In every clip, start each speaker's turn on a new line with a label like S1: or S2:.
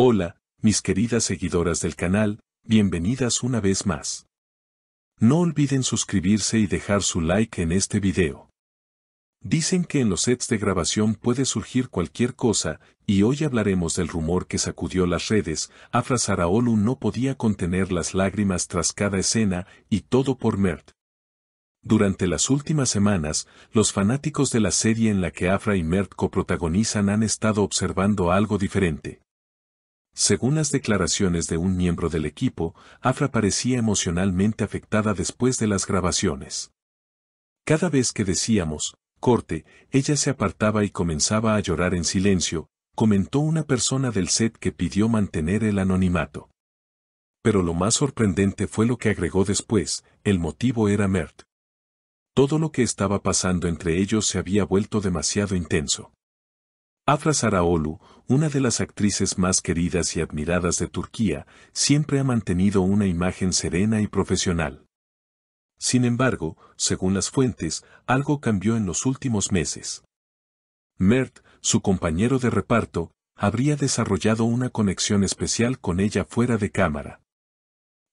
S1: Hola, mis queridas seguidoras del canal, bienvenidas una vez más. No olviden suscribirse y dejar su like en este video. Dicen que en los sets de grabación puede surgir cualquier cosa, y hoy hablaremos del rumor que sacudió las redes. Afra Saraholu no podía contener las lágrimas tras cada escena, y todo por Mert. Durante las últimas semanas, los fanáticos de la serie en la que Afra y Mert coprotagonizan han estado observando algo diferente. Según las declaraciones de un miembro del equipo, Afra parecía emocionalmente afectada después de las grabaciones. Cada vez que decíamos, corte, ella se apartaba y comenzaba a llorar en silencio, comentó una persona del set que pidió mantener el anonimato. Pero lo más sorprendente fue lo que agregó después, el motivo era Mert. Todo lo que estaba pasando entre ellos se había vuelto demasiado intenso. Afra Saraholu, una de las actrices más queridas y admiradas de Turquía, siempre ha mantenido una imagen serena y profesional. Sin embargo, según las fuentes, algo cambió en los últimos meses. Mert, su compañero de reparto, habría desarrollado una conexión especial con ella fuera de cámara.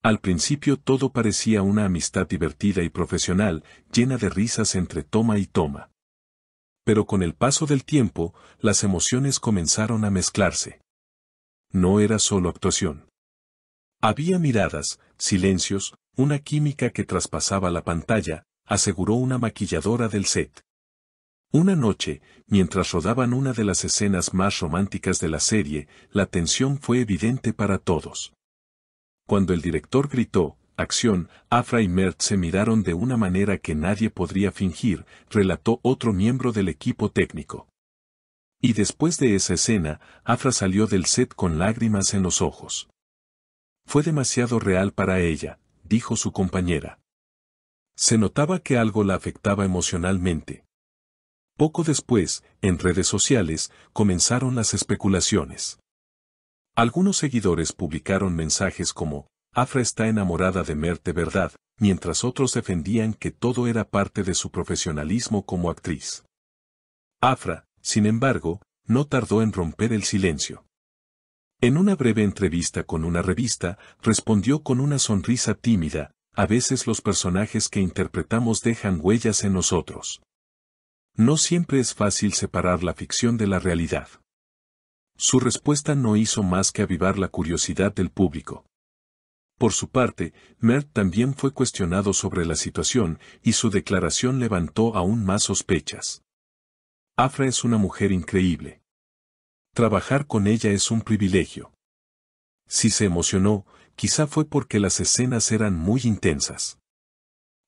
S1: Al principio todo parecía una amistad divertida y profesional, llena de risas entre toma y toma. Pero con el paso del tiempo, las emociones comenzaron a mezclarse. No era solo actuación. Había miradas, silencios, una química que traspasaba la pantalla, aseguró una maquilladora del set. Una noche, mientras rodaban una de las escenas más románticas de la serie, la tensión fue evidente para todos. Cuando el director gritó, acción, Afra y Mert se miraron de una manera que nadie podría fingir, relató otro miembro del equipo técnico. Y después de esa escena, Afra salió del set con lágrimas en los ojos. Fue demasiado real para ella, dijo su compañera. Se notaba que algo la afectaba emocionalmente. Poco después, en redes sociales, comenzaron las especulaciones. Algunos seguidores publicaron mensajes como, Afra está enamorada de Mert de verdad, mientras otros defendían que todo era parte de su profesionalismo como actriz. Afra, sin embargo, no tardó en romper el silencio. En una breve entrevista con una revista, respondió con una sonrisa tímida, a veces los personajes que interpretamos dejan huellas en nosotros. No siempre es fácil separar la ficción de la realidad. Su respuesta no hizo más que avivar la curiosidad del público. Por su parte, Mert también fue cuestionado sobre la situación, y su declaración levantó aún más sospechas. Afra es una mujer increíble. Trabajar con ella es un privilegio. Si se emocionó, quizá fue porque las escenas eran muy intensas.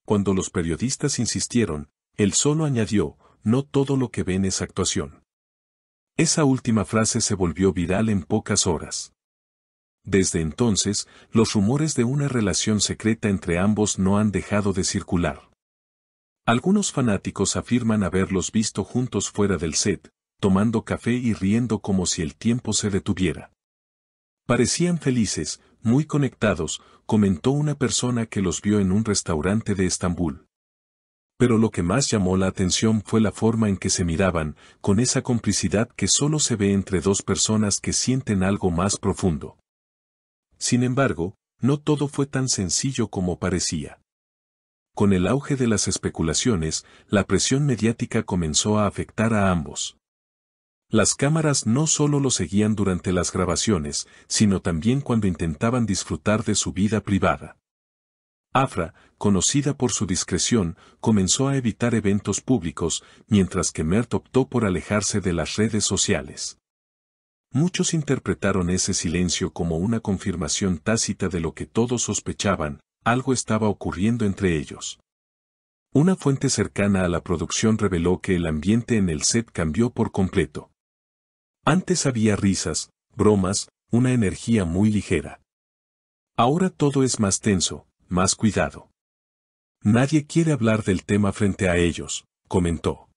S1: Cuando los periodistas insistieron, él solo añadió, no todo lo que ven es actuación. Esa última frase se volvió viral en pocas horas. Desde entonces, los rumores de una relación secreta entre ambos no han dejado de circular. Algunos fanáticos afirman haberlos visto juntos fuera del set, tomando café y riendo como si el tiempo se detuviera. Parecían felices, muy conectados, comentó una persona que los vio en un restaurante de Estambul. Pero lo que más llamó la atención fue la forma en que se miraban, con esa complicidad que solo se ve entre dos personas que sienten algo más profundo. Sin embargo, no todo fue tan sencillo como parecía. Con el auge de las especulaciones, la presión mediática comenzó a afectar a ambos. Las cámaras no solo lo seguían durante las grabaciones, sino también cuando intentaban disfrutar de su vida privada. Afra, conocida por su discreción, comenzó a evitar eventos públicos, mientras que Mert optó por alejarse de las redes sociales. Muchos interpretaron ese silencio como una confirmación tácita de lo que todos sospechaban, algo estaba ocurriendo entre ellos. Una fuente cercana a la producción reveló que el ambiente en el set cambió por completo. Antes había risas, bromas, una energía muy ligera. Ahora todo es más tenso, más cuidado. Nadie quiere hablar del tema frente a ellos, comentó.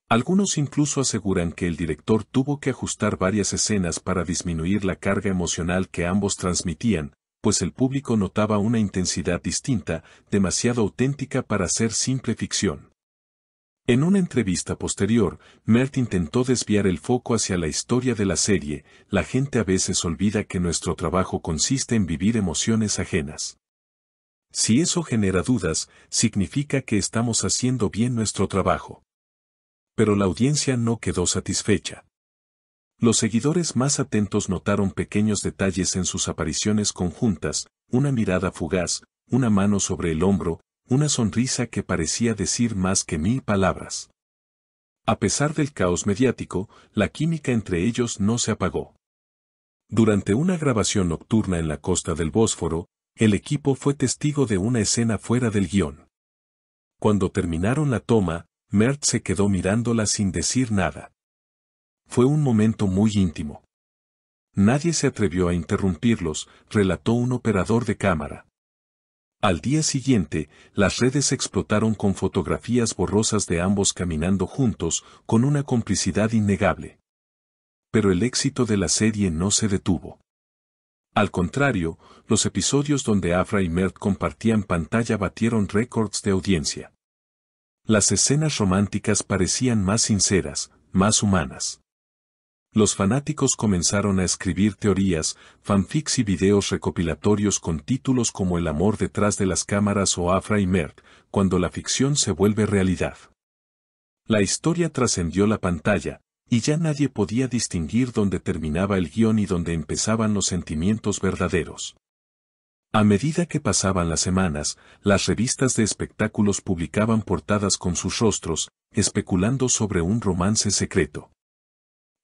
S1: Algunos incluso aseguran que el director tuvo que ajustar varias escenas para disminuir la carga emocional que ambos transmitían, pues el público notaba una intensidad distinta, demasiado auténtica para ser simple ficción. En una entrevista posterior, Mert intentó desviar el foco hacia la historia de la serie. La gente a veces olvida que nuestro trabajo consiste en vivir emociones ajenas. Si eso genera dudas, significa que estamos haciendo bien nuestro trabajo. Pero la audiencia no quedó satisfecha. Los seguidores más atentos notaron pequeños detalles en sus apariciones conjuntas, una mirada fugaz, una mano sobre el hombro, una sonrisa que parecía decir más que 1000 palabras. A pesar del caos mediático, la química entre ellos no se apagó. Durante una grabación nocturna en la costa del Bósforo, el equipo fue testigo de una escena fuera del guión. Cuando terminaron la toma, Mert se quedó mirándola sin decir nada. Fue un momento muy íntimo. Nadie se atrevió a interrumpirlos, relató un operador de cámara. Al día siguiente, las redes explotaron con fotografías borrosas de ambos caminando juntos, con una complicidad innegable. Pero el éxito de la serie no se detuvo. Al contrario, los episodios donde Afra y Mert compartían pantalla batieron récords de audiencia. Las escenas románticas parecían más sinceras, más humanas. Los fanáticos comenzaron a escribir teorías, fanfics y videos recopilatorios con títulos como El amor detrás de las cámaras o Afra y Mert, cuando la ficción se vuelve realidad. La historia trascendió la pantalla, y ya nadie podía distinguir dónde terminaba el guión y dónde empezaban los sentimientos verdaderos. A medida que pasaban las semanas, las revistas de espectáculos publicaban portadas con sus rostros, especulando sobre un romance secreto.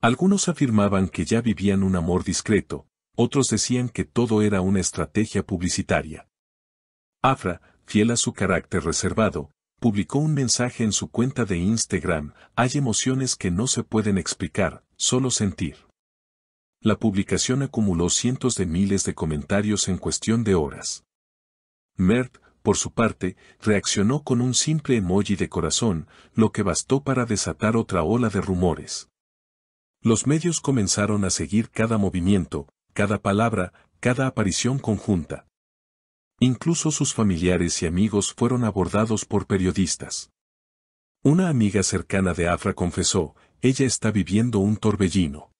S1: Algunos afirmaban que ya vivían un amor discreto, otros decían que todo era una estrategia publicitaria. Afra, fiel a su carácter reservado, publicó un mensaje en su cuenta de Instagram: hay emociones que no se pueden explicar, solo sentir. La publicación acumuló cientos de miles de comentarios en cuestión de horas. Mert, por su parte, reaccionó con un simple emoji de corazón, lo que bastó para desatar otra ola de rumores. Los medios comenzaron a seguir cada movimiento, cada palabra, cada aparición conjunta. Incluso sus familiares y amigos fueron abordados por periodistas. Una amiga cercana de Afra confesó: ella está viviendo un torbellino.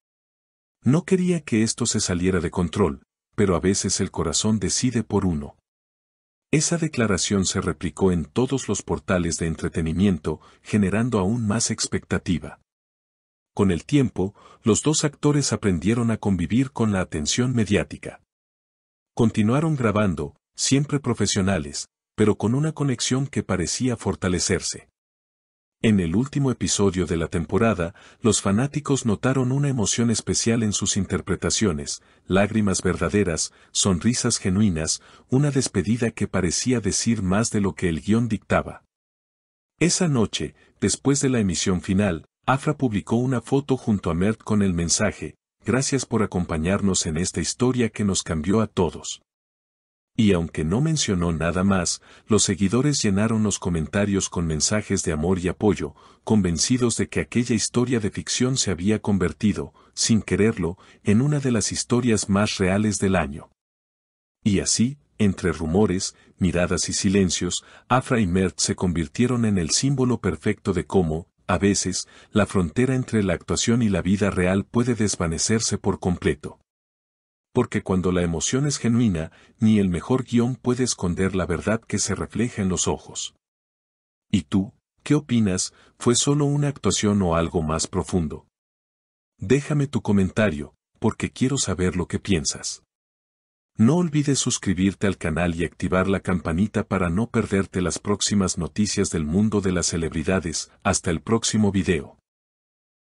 S1: No quería que esto se saliera de control, pero a veces el corazón decide por uno. Esa declaración se replicó en todos los portales de entretenimiento, generando aún más expectativa. Con el tiempo, los dos actores aprendieron a convivir con la atención mediática. Continuaron grabando, siempre profesionales, pero con una conexión que parecía fortalecerse. En el último episodio de la temporada, los fanáticos notaron una emoción especial en sus interpretaciones: lágrimas verdaderas, sonrisas genuinas, una despedida que parecía decir más de lo que el guión dictaba. Esa noche, después de la emisión final, Afra publicó una foto junto a Mert con el mensaje: gracias por acompañarnos en esta historia que nos cambió a todos. Y aunque no mencionó nada más, los seguidores llenaron los comentarios con mensajes de amor y apoyo, convencidos de que aquella historia de ficción se había convertido, sin quererlo, en una de las historias más reales del año. Y así, entre rumores, miradas y silencios, Afra y Mert se convirtieron en el símbolo perfecto de cómo, a veces, la frontera entre la actuación y la vida real puede desvanecerse por completo. Porque cuando la emoción es genuina, ni el mejor guión puede esconder la verdad que se refleja en los ojos. ¿Y tú, qué opinas? ¿Fue solo una actuación o algo más profundo? Déjame tu comentario, porque quiero saber lo que piensas. No olvides suscribirte al canal y activar la campanita para no perderte las próximas noticias del mundo de las celebridades. Hasta el próximo video.